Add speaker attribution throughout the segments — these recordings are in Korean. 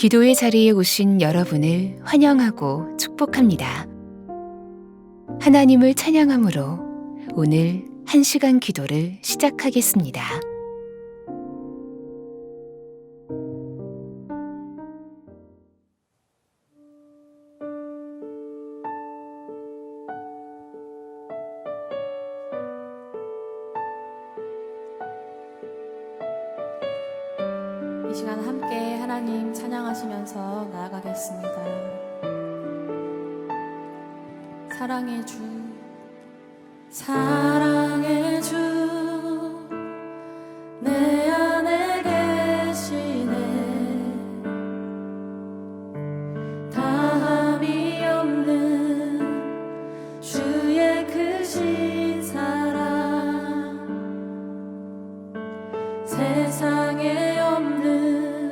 Speaker 1: 기도의 자리에 오신 여러분을 환영하고 축복합니다. 하나님을 찬양함으로 오늘 1시간 기도를 시작하겠습니다.
Speaker 2: 이 시간 함께 하나님 찬양하시면서 나아가겠습니다. 사랑의 주, 사랑의 주, 내 안에 계시네. 다함이 없는 주의 크신 사랑, 세상에 없는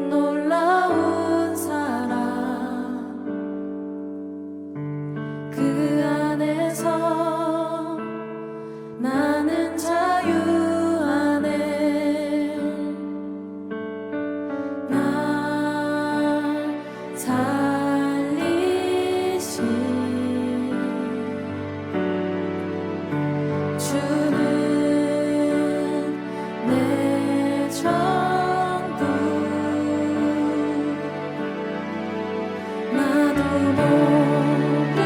Speaker 2: 놀라운 사랑, 그 안에서 나는 자유 안에 날 살리신 주는 내 전부. 나도 모르게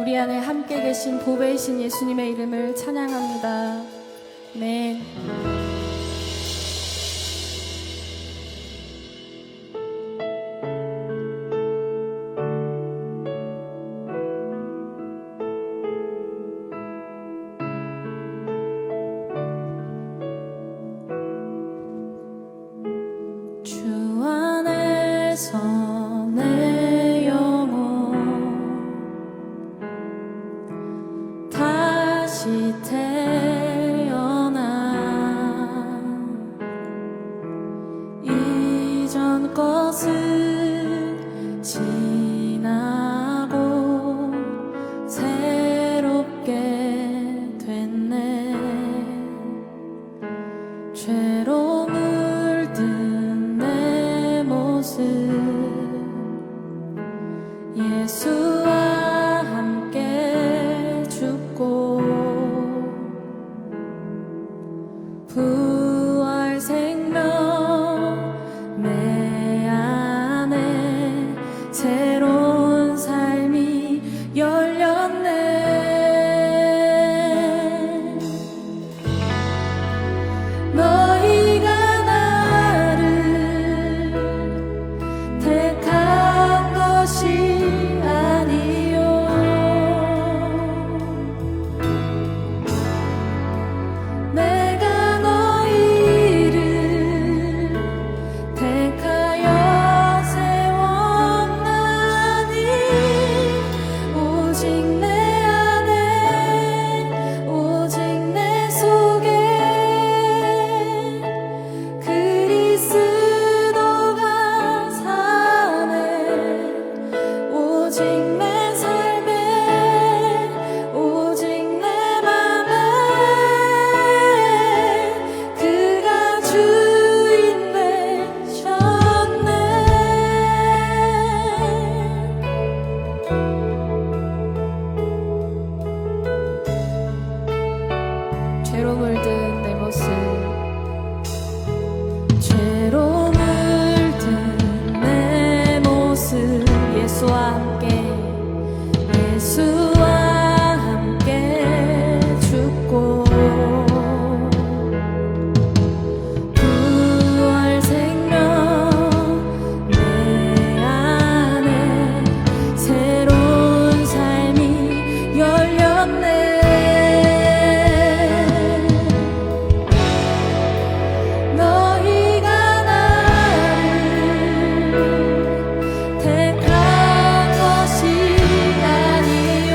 Speaker 2: 우리 안에 함께 계신 보배이신 예수님의 이름을 찬양합니다. 아멘. 주 안에서 내 영혼 다시 태어나 이전 것은 지나고 새롭게 됐네. 죄로 물든 내 모습 예수와 함께 죽고 부활 생명 내 안에 새로운 삶이 열렸네. 너희가 나를 택한 것이 아니요 내가 너희를 택하여 세웠나니 오직 내 안에 오직 내 속에 그리스도가 사네. 오직 내 삶에 오직 내 맘에 그가 주인 되셨네. 죄로 물든 내 모습 죄로 물든 내 모습 예수와 함께 죽고 부활 생명 내 안에 새로운 삶이 열렸네. 너희가 나를 택한 것이 아니요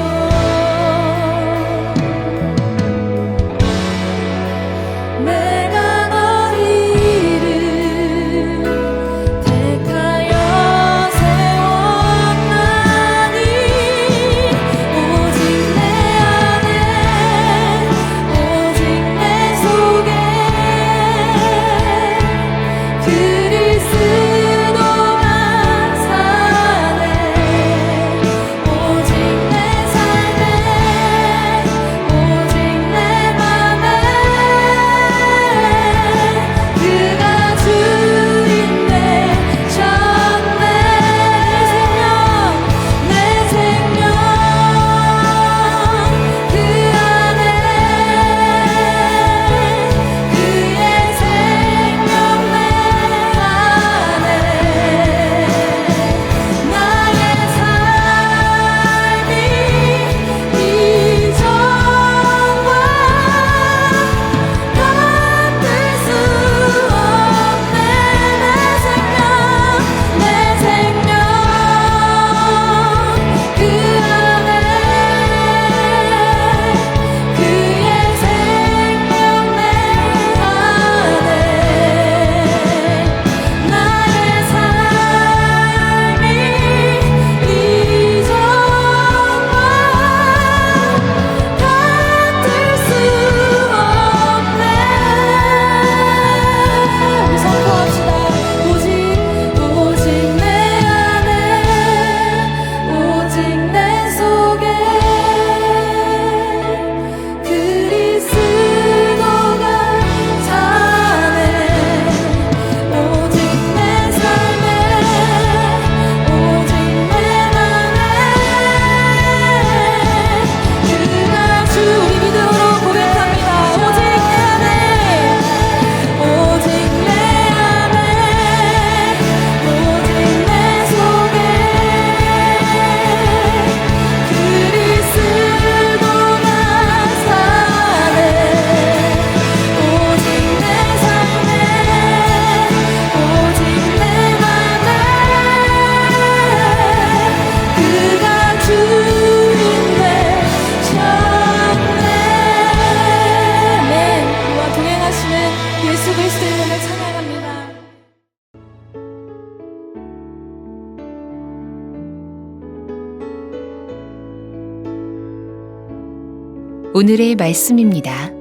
Speaker 1: 오늘의 말씀입니다.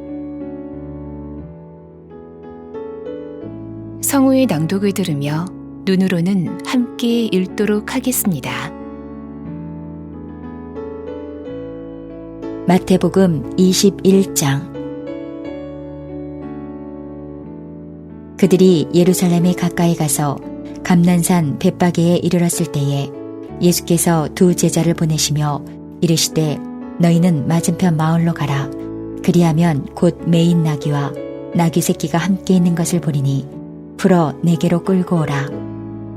Speaker 1: 성우의 낭독을 들으며 눈으로는 함께 읽도록 하겠습니다.
Speaker 3: 마태복음 21장. 그들이 예루살렘에 가까이 가서 감난산 벳바게에 이르렀을 때에 예수께서 두 제자를 보내시며 이르시되 너희는 맞은편 마을로 가라. 그리하면 곧 매인 나귀와 나귀 새끼가 함께 있는 것을 보리니 풀어 내게로 끌고 오라.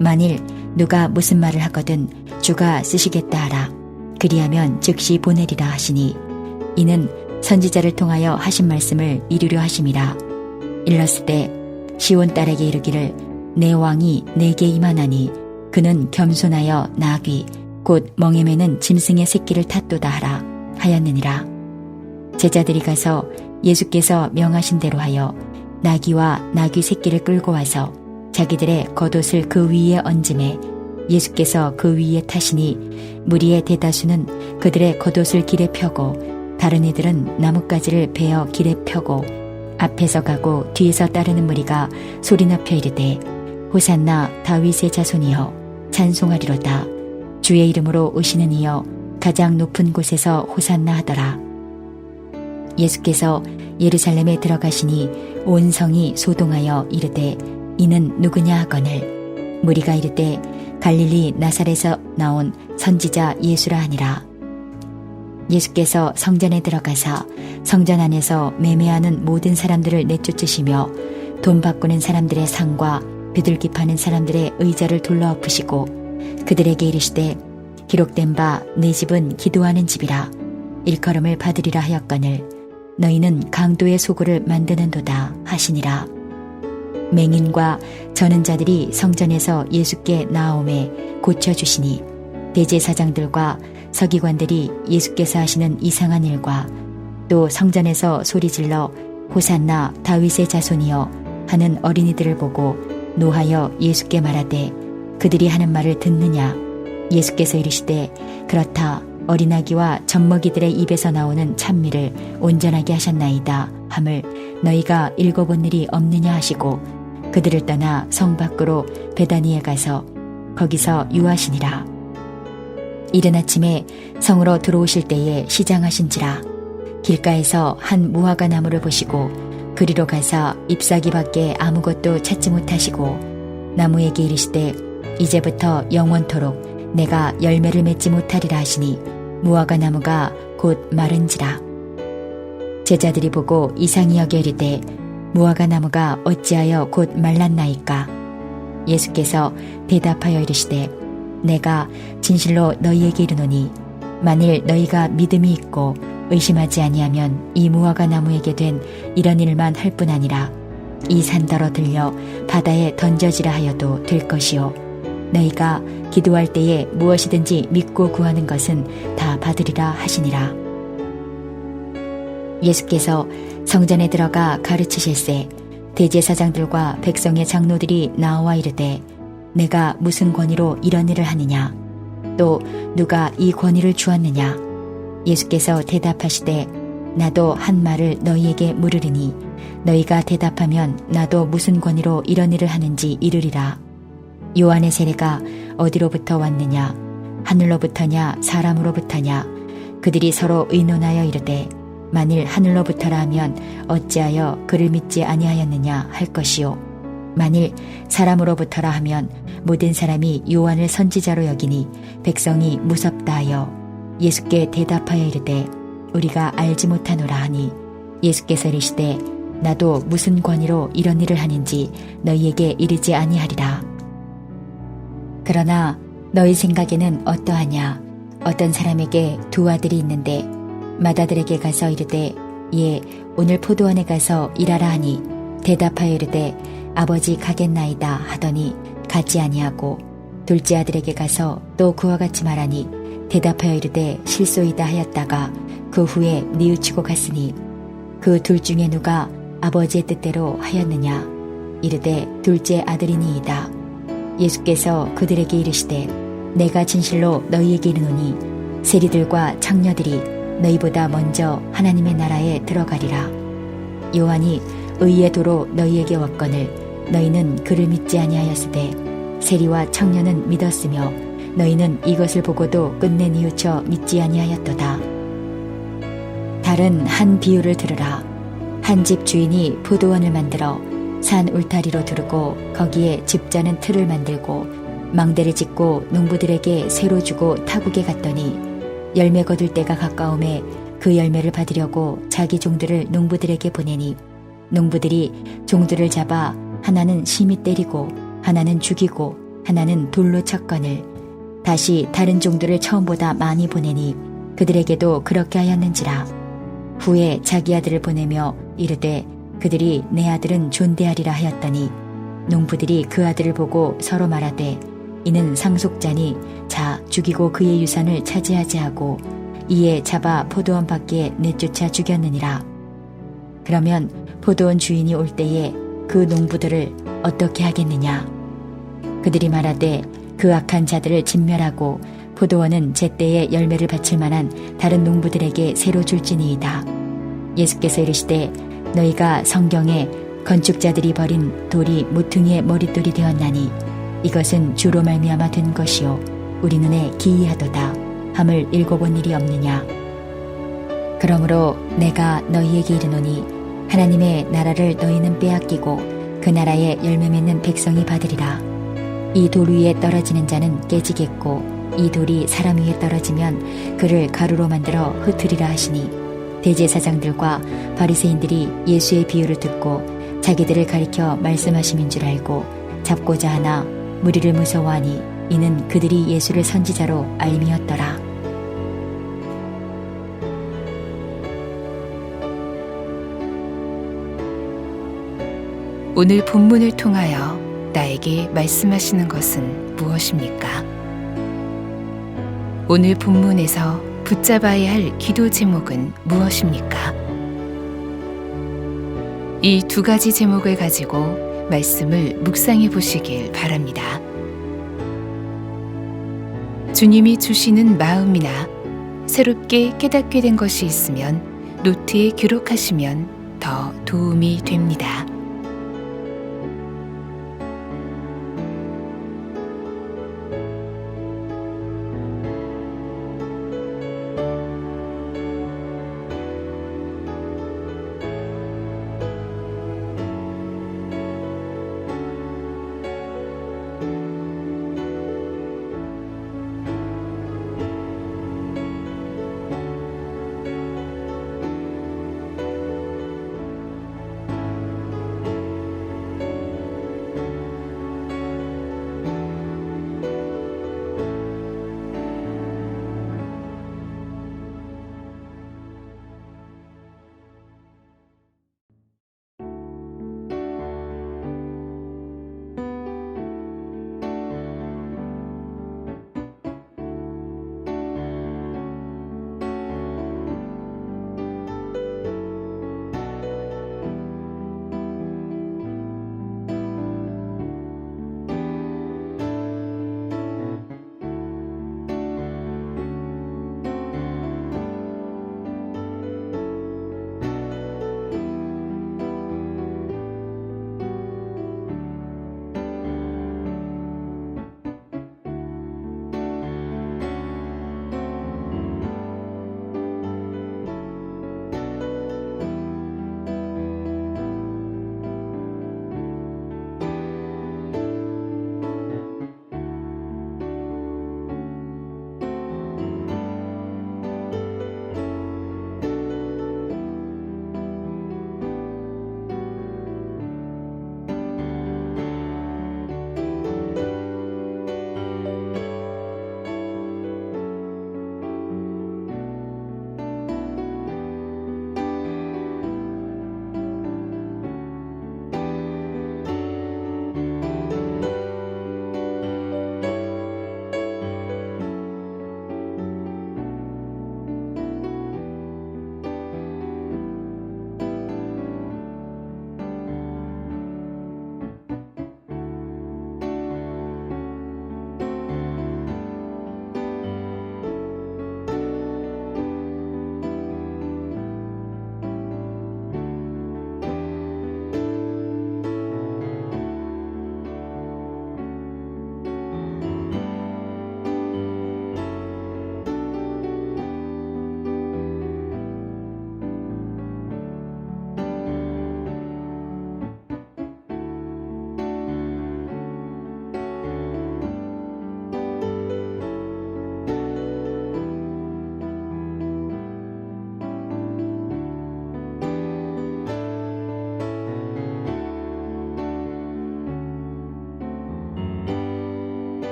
Speaker 3: 만일 누가 무슨 말을 하거든 주가 쓰시겠다 하라. 그리하면 즉시 보내리라 하시니 이는 선지자를 통하여 하신 말씀을 이루려 하심이라. 일렀을 때 시온 딸에게 이르기를 내 왕이 내게 임하나니 그는 겸손하여 나귀 곧 멍에 매는 짐승의 새끼를 탔도다 하라 하였느니라. 제자들이 가서 예수께서 명하신 대로 하여 나귀와 나귀 새끼를 끌고 와서 자기들의 겉옷을 그 위에 얹음에 예수께서 그 위에 타시니 무리의 대다수는 그들의 겉옷을 길에 펴고 다른 이들은 나뭇가지를 베어 길에 펴고 앞에서 가고 뒤에서 따르는 무리가 소리 높여 이르되 호산나 다윗의 자손이여 찬송하리로다. 주의 이름으로 오시는 이여 가장 높은 곳에서 호산나 하더라. 예수께서 예루살렘에 들어가시니 온 성이 소동하여 이르되 이는 누구냐 하거늘 무리가 이르되 갈릴리 나사렛에서 나온 선지자 예수라 하니라. 예수께서 성전에 들어가사 성전 안에서 매매하는 모든 사람들을 내쫓으시며 돈 바꾸는 사람들의 상과 비둘기 파는 사람들의 의자를 둘러엎으시고 그들에게 이르시되 기록된 바 내 집은 기도하는 집이라 일컬음을 받으리라 하였거늘 너희는 강도의 소굴을 만드는도다 하시니라. 맹인과 저는 자들이 성전에서 예수께 나아오매 고쳐주시니 대제사장들과 서기관들이 예수께서 하시는 이상한 일과 또 성전에서 소리질러 호산나 다윗의 자손이여 하는 어린이들을 보고 노하여 예수께 말하되 그들이 하는 말을 듣느냐. 예수께서 이르시되 그렇다. 어린아기와 젖먹이들의 입에서 나오는 찬미를 온전하게 하셨나이다 함을 너희가 읽어본 일이 없느냐 하시고 그들을 떠나 성 밖으로 베다니에 가서 거기서 유하시니라. 이른 아침에 성으로 들어오실 때에 시장하신지라. 길가에서 한 무화과 나무를 보시고 그리로 가서 잎사귀 밖에 아무것도 찾지 못하시고 나무에게 이르시되 이제부터 영원토록 내가 열매를 맺지 못하리라 하시니 무화과 나무가 곧 마른지라. 제자들이 보고 이상히 여겨 이르되 무화과 나무가 어찌하여 곧 말랐나이까. 예수께서 대답하여 이르시되 내가 진실로 너희에게 이르노니 만일 너희가 믿음이 있고 의심하지 아니하면 이 무화과 나무에게 된 이런 일만 할 뿐 아니라 이 산더러 들려 바다에 던져지라 하여도 될 것이요 너희가 기도할 때에 무엇이든지 믿고 구하는 것은 다 받으리라 하시니라. 예수께서 성전에 들어가 가르치실세 대제사장들과 백성의 장로들이 나와 이르되 내가 무슨 권위로 이런 일을 하느냐. 또 누가 이 권위를 주었느냐. 예수께서 대답하시되 나도 한 말을 너희에게 물으리니 너희가 대답하면 나도 무슨 권위로 이런 일을 하는지 이르리라. 요한의 세례가 어디로부터 왔느냐. 하늘로부터냐 사람으로부터냐. 그들이 서로 의논하여 이르되 만일 하늘로부터라 하면 어찌하여 그를 믿지 아니하였느냐 할 것이요 만일 사람으로부터라 하면 모든 사람이 요한을 선지자로 여기니 백성이 무섭다 하여 예수께 대답하여 이르되 우리가 알지 못하노라 하니 예수께서 이르시되 나도 무슨 권위로 이런 일을 하는지 너희에게 이르지 아니하리라. 그러나 너희 생각에는 어떠하냐. 어떤 사람에게 두 아들이 있는데 맏아들에게 가서 이르되 예 오늘 포도원에 가서 일하라 하니 대답하여 이르되 아버지 가겠나이다 하더니 가지 아니하고 둘째 아들에게 가서 또 그와 같이 말하니 대답하여 이르되 실소이다 하였다가 그 후에 뉘우치고 갔으니 그 둘 중에 누가 아버지의 뜻대로 하였느냐. 이르되 둘째 아들이니이다. 예수께서 그들에게 이르시되 내가 진실로 너희에게 이르노니 세리들과 창녀들이 너희보다 먼저 하나님의 나라에 들어가리라. 요한이 의의 도로 너희에게 왔거늘 너희는 그를 믿지 아니하였으되 세리와 청년은 믿었으며 너희는 이것을 보고도 끝내 뉘우쳐 믿지 아니하였도다. 다른 한 비유를 들으라. 한 집 주인이 포도원을 만들어 산 울타리로 두르고 거기에 집자는 틀을 만들고 망대를 짓고 농부들에게 새로 주고 타국에 갔더니 열매 거둘 때가 가까움에 그 열매를 받으려고 자기 종들을 농부들에게 보내니 농부들이 종들을 잡아 하나는 심히 때리고 하나는 죽이고 하나는 돌로 쳤거늘 다시 다른 종들을 처음보다 많이 보내니 그들에게도 그렇게 하였는지라. 후에 자기 아들을 보내며 이르되 그들이 내 아들은 존대하리라 하였더니 농부들이 그 아들을 보고 서로 말하되 이는 상속자니 자 죽이고 그의 유산을 차지하지 하고 이에 잡아 포도원 밖에 내쫓아 죽였느니라. 그러면 포도원 주인이 올 때에 그 농부들을 어떻게 하겠느냐. 그들이 말하되 그 악한 자들을 진멸하고 포도원은 제때에 열매를 바칠 만한 다른 농부들에게 새로 줄지니이다. 예수께서 이르시되 너희가 성경에 건축자들이 버린 돌이 모퉁이의 머릿돌이 되었나니 이것은 주로 말미암아 된 것이요 우리 눈에 기이하도다 함을 읽어본 일이 없느냐. 그러므로 내가 너희에게 이르노니 하나님의 나라를 너희는 빼앗기고 그 나라의 열매 맺는 백성이 받으리라. 이 돌 위에 떨어지는 자는 깨지겠고 이 돌이 사람 위에 떨어지면 그를 가루로 만들어 흩으리라 하시니 대제사장들과 바리새인들이 예수의 비유를 듣고 자기들을 가리켜 말씀하심인 줄 알고 잡고자 하나 무리를 무서워하니 이는 그들이 예수를 선지자로 알미었더라.
Speaker 1: 오늘 본문을 통하여 나에게 말씀하시는 것은 무엇입니까? 오늘 본문에서 붙잡아야 할 기도 제목은 무엇입니까? 이 두 가지 제목을 가지고 말씀을 묵상해 보시길 바랍니다. 주님이 주시는 마음이나 새롭게 깨닫게 된 것이 있으면 노트에 기록하시면 더 도움이 됩니다.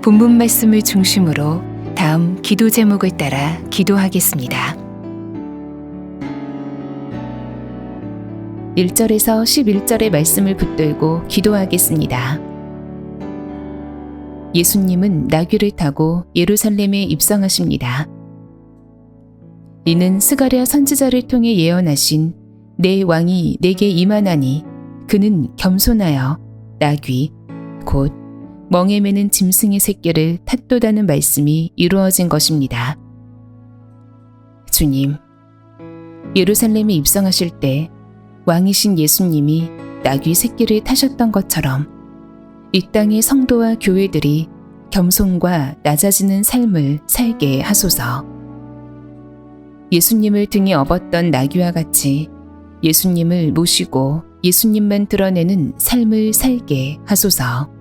Speaker 1: 본문 말씀을 중심으로 다음 기도 제목을 따라 기도하겠습니다. 1절에서 11절의 말씀을 붙들고 기도하겠습니다. 예수님은 나귀를 타고 예루살렘에 입성하십니다. 이는 스가랴 선지자를 통해 예언하신 내 왕이 내게 임하나니 그는 겸손하여 나귀 곧 멍에 매는 짐승의 새끼를 탓도다는 말씀이 이루어진 것입니다. 주님, 예루살렘에 입성하실 때 왕이신 예수님이 나귀 새끼를 타셨던 것처럼 이 땅의 성도와 교회들이 겸손과 낮아지는 삶을 살게 하소서. 예수님을 등에 업었던 나귀와 같이 예수님을 모시고 예수님만 드러내는 삶을 살게 하소서.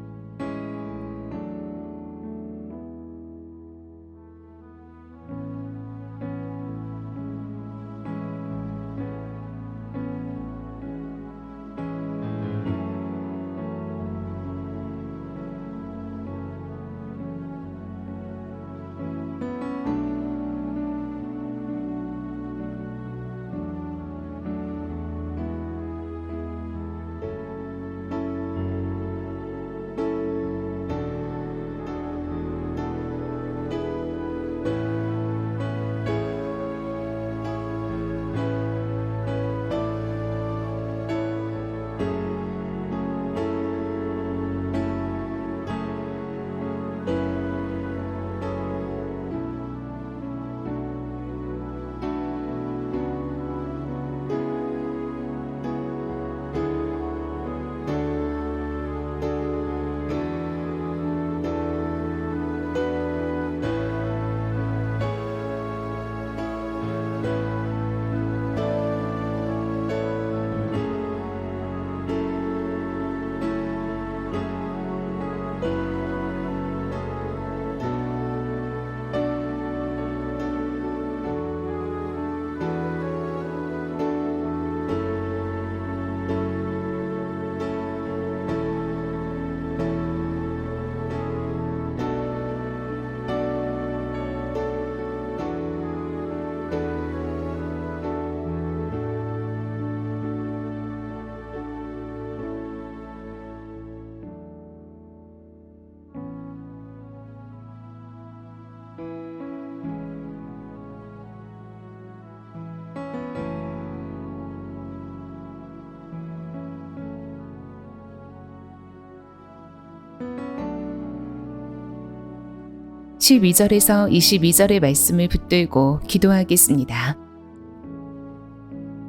Speaker 1: (12절에서 22절의) 말씀을 붙들고 기도하겠습니다.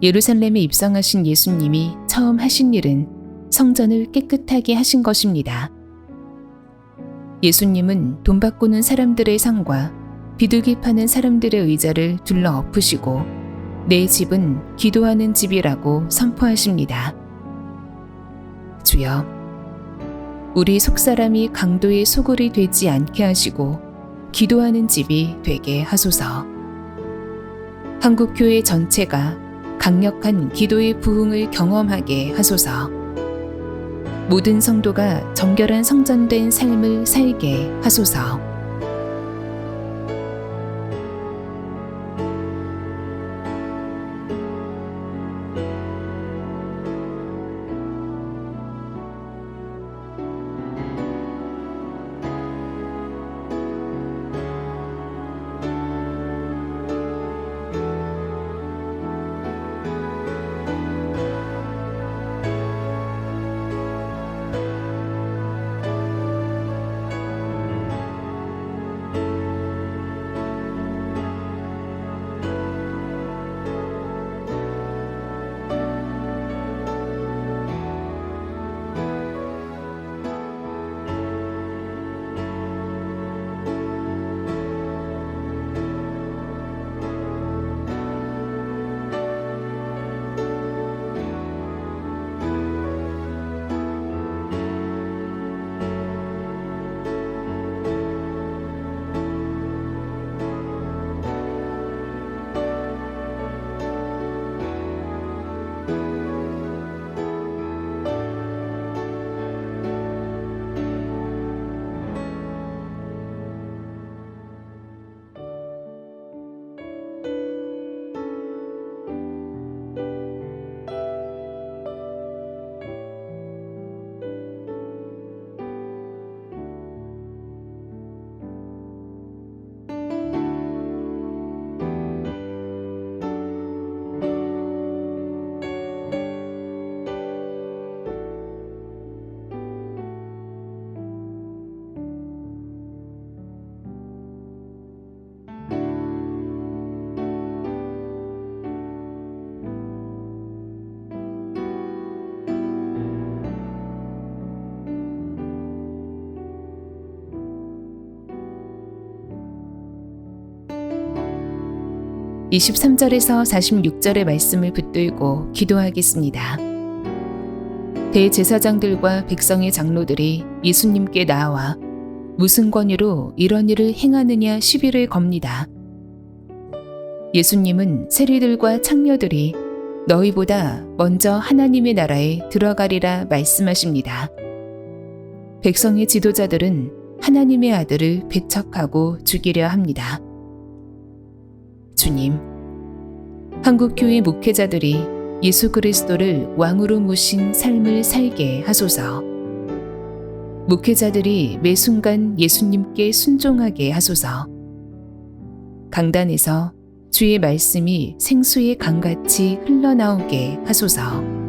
Speaker 1: 예루살렘에 입성하신 예수님이 처음 하신 일은 성전을 깨끗하게 하신 것입니다. 예수님은 돈 바꾸는 사람들의 상과 비둘기 파는 사람들의 의자를 둘러 엎으시고 내 집은 기도하는 집이라고 선포하십니다. 주여, 우리 속사람이 강도의 소굴이 되지 않게 하시고 기도하는 집이 되게 하소서. 한국교회 전체가 강력한 기도의 부흥을 경험하게 하소서. 모든 성도가 정결한 성전된 삶을 살게 하소서. 23절에서 46절의 말씀을 붙들고 기도하겠습니다. 대제사장들과 백성의 장로들이 예수님께 나와 무슨 권위로 이런 일을 행하느냐 시비를 겁니다. 예수님은 세리들과 창녀들이 너희보다 먼저 하나님의 나라에 들어가리라 말씀하십니다. 백성의 지도자들은 하나님의 아들을 배척하고 죽이려 합니다. 주님, 한국교회 목회자들이 예수 그리스도를 왕으로 모신 삶을 살게 하소서. 목회자들이 매 순간 예수님께 순종하게 하소서. 강단에서 주의 말씀이 생수의 강같이 흘러나오게 하소서.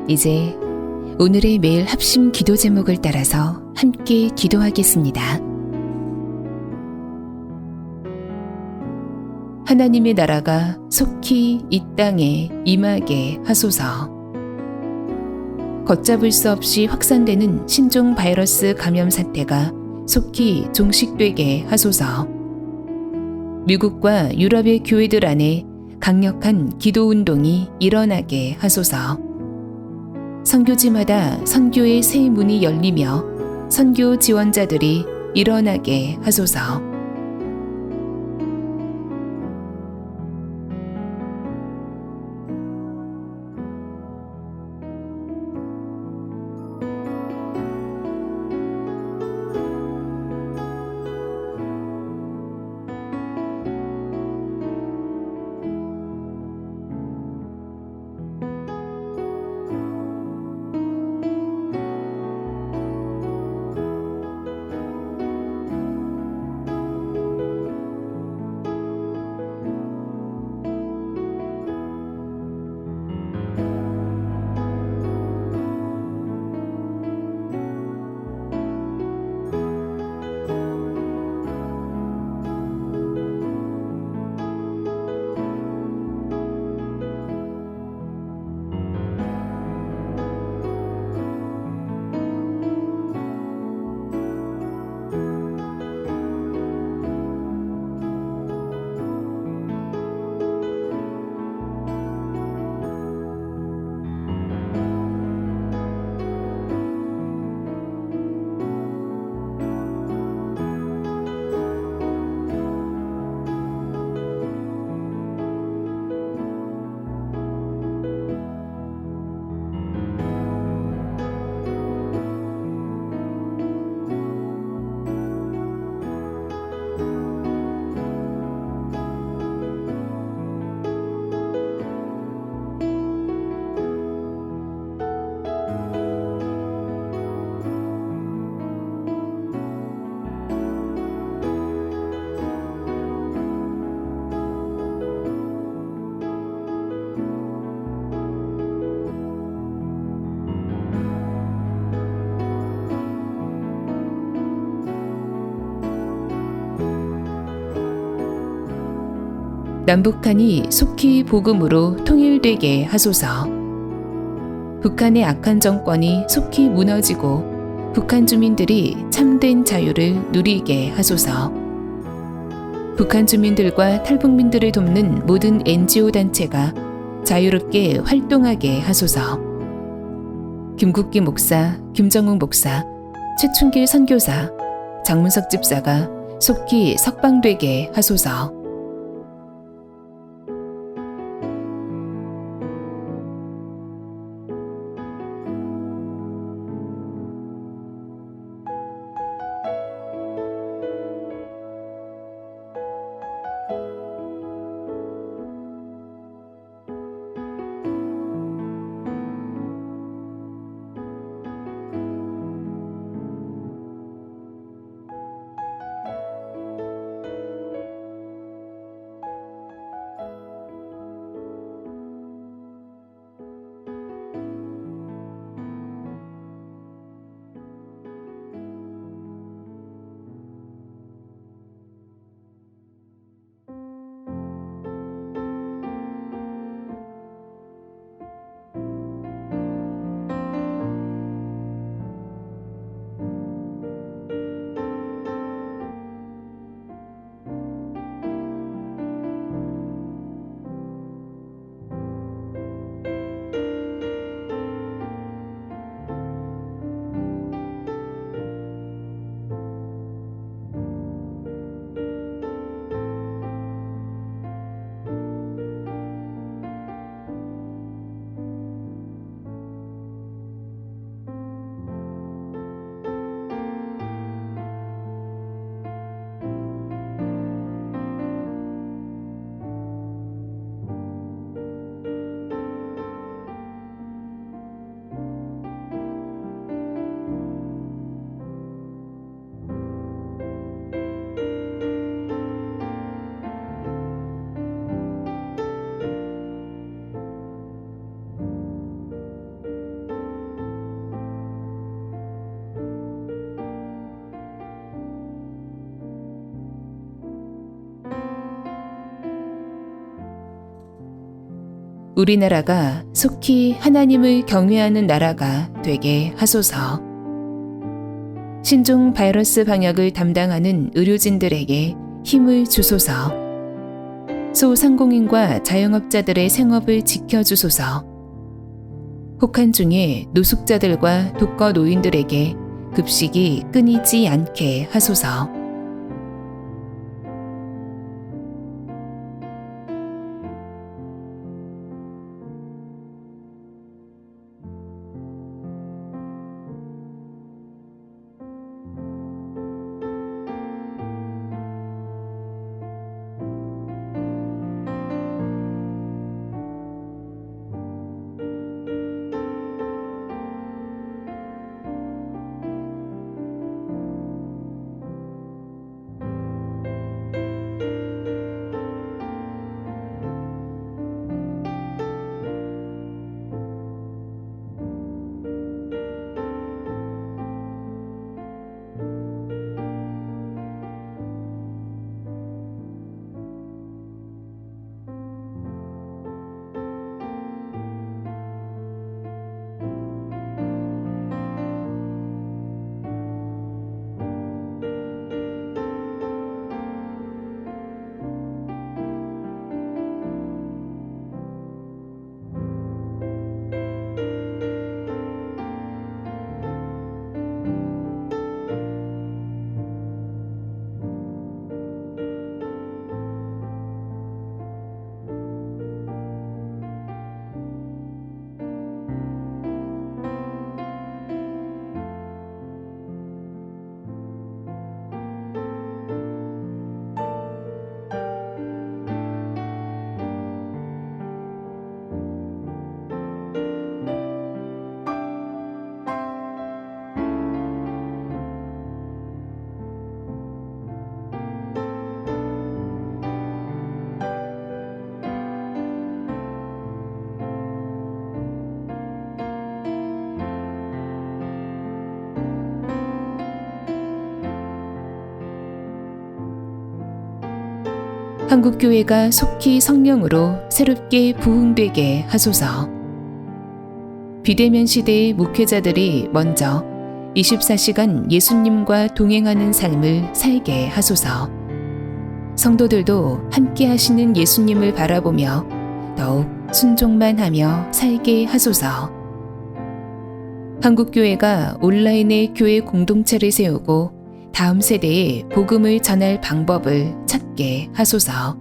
Speaker 1: 이제 오늘의 매일 합심 기도 제목을 따라서 함께 기도하겠습니다. 하나님의 나라가 속히 이 땅에 임하게 하소서. 걷잡을 수 없이 확산되는 신종 바이러스 감염 사태가 속히 종식되게 하소서. 미국과 유럽의 교회들 안에 강력한 기도 운동이 일어나게 하소서. 선교지마다 선교의 새 문이 열리며 선교 지원자들이 일어나게 하소서. 남북한이 속히 복음으로 통일되게 하소서. 북한의 악한 정권이 속히 무너지고 북한 주민들이 참된 자유를 누리게 하소서. 북한 주민들과 탈북민들을 돕는 모든 NGO 단체가 자유롭게 활동하게 하소서. 김국기 목사, 김정욱 목사, 최춘길 선교사, 장문석 집사가 속히 석방되게 하소서. 우리나라가 속히 하나님을 경외하는 나라가 되게 하소서. 신종 바이러스 방역을 담당하는 의료진들에게 힘을 주소서. 소상공인과 자영업자들의 생업을 지켜주소서. 혹한 중에 노숙자들과 독거 노인들에게 급식이 끊이지 않게 하소서. 한국교회가 속히 성령으로 새롭게 부흥되게 하소서. 비대면 시대의 목회자들이 먼저 24시간 예수님과 동행하는 삶을 살게 하소서. 성도들도 함께 하시는 예수님을 바라보며 더욱 순종만 하며 살게 하소서. 한국교회가 온라인의 교회 공동체를 세우고 다음 세대에 복음을 전할 방법을 찾게 하소서.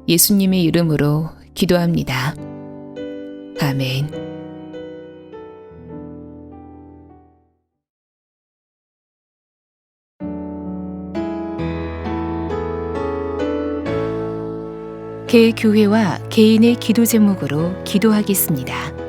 Speaker 1: 예수님의 이름으로 기도합니다. 아멘. 개교회와 개인의 기도 제목으로 기도하겠습니다.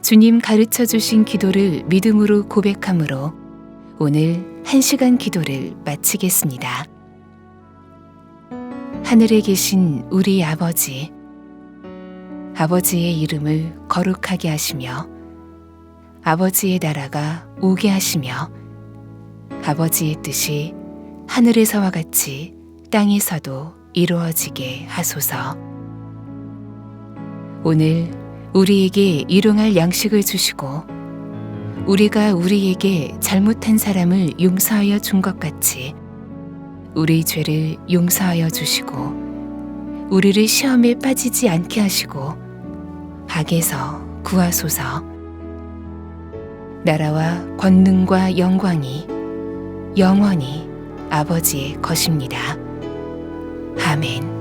Speaker 1: 주님 가르쳐 주신 기도를 믿음으로 고백함으로 오늘 1시간 기도를 마치겠습니다. 하늘에 계신 우리 아버지, 아버지의 이름을 거룩하게 하시며 아버지의 나라가 오게 하시며 아버지의 뜻이 하늘에서와 같이 땅에서도 이루어지게 하소서. 오늘 우리에게 일용할 양식을 주시고 우리가 우리에게 잘못한 사람을 용서하여 준 것 같이 우리 죄를 용서하여 주시고 우리를 시험에 빠지지 않게 하시고 악에서 구하소서. 나라와 권능과 영광이 영원히 아버지의 것입니다. 아멘.